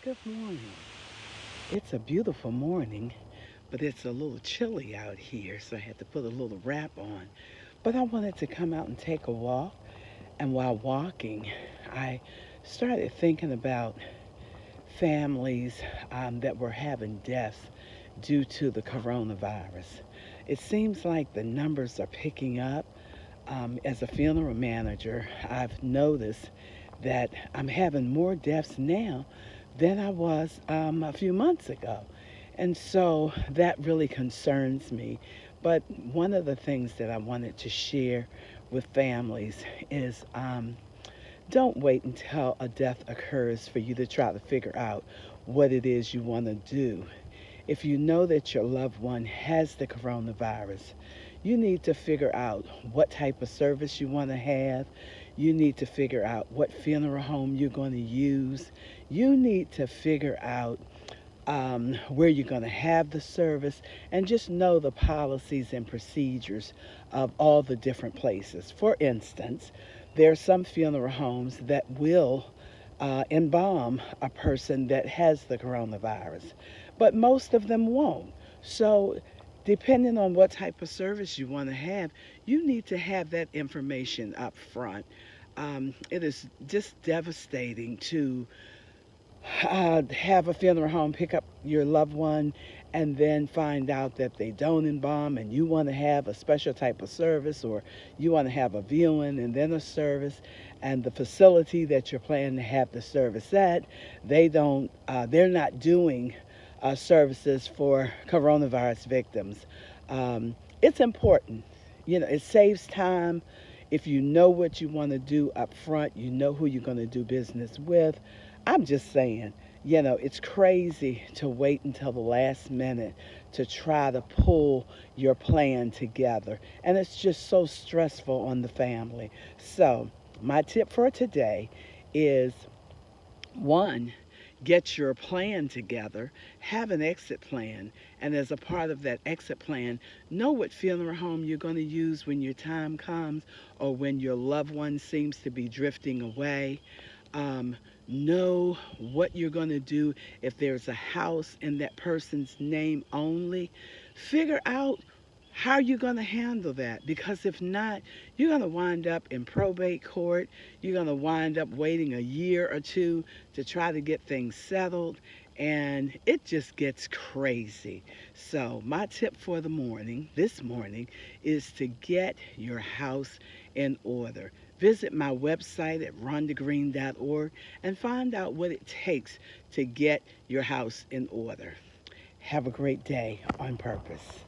Good morning. It's a beautiful morning, but it's a little chilly out here, so I had to put a little wrap on. But I wanted to come out and take a walk, and while walking, I started thinking about families that were having deaths due to the coronavirus. It seems like the numbers are picking up. As a funeral manager, I've noticed that I'm having more deaths now than I was a few months ago. And so that really concerns me. But one of the things that I wanted to share with families is don't wait until a death occurs for you to try to figure out what it is you want to do. If you know that your loved one has the coronavirus, you need to figure out what type of service you want to have. You need to figure out what funeral home you're going to use. You need to figure out where you're going to have the service, and just know the policies and procedures of all the different places. For instance, there are some funeral homes that will embalm a person that has the coronavirus, but most of them won't. So, depending on what type of service you want to have, you need to have that information up front. It is just devastating to have a funeral home pick up your loved one and then find out that they don't embalm, and you want to have a special type of service, or you want to have a viewing and then a service, and the facility that you're planning to have the service at, they're not doing services for coronavirus victims. It's important. It saves time. If you know what you want to do up front, you know who you're going to do business with. I'm just saying, it's crazy to wait until the last minute to try to pull your plan together. And it's just so stressful on the family. So, my tip for today is one, get your plan together, have an exit plan, and as a part of that exit plan, know what funeral home you're going to use when your time comes or when your loved one seems to be drifting away. um, know what you're going to do if there's a house in that person's name only. Figure out how you're going to handle that, because if not, you're going to wind up in probate court. You're going to wind up waiting a year or two to try to get things settled, and it just gets crazy. So my tip for this morning, is to get your house in order. Visit my website at rhondagreen.org and find out what it takes to get your house in order. Have a great day on purpose.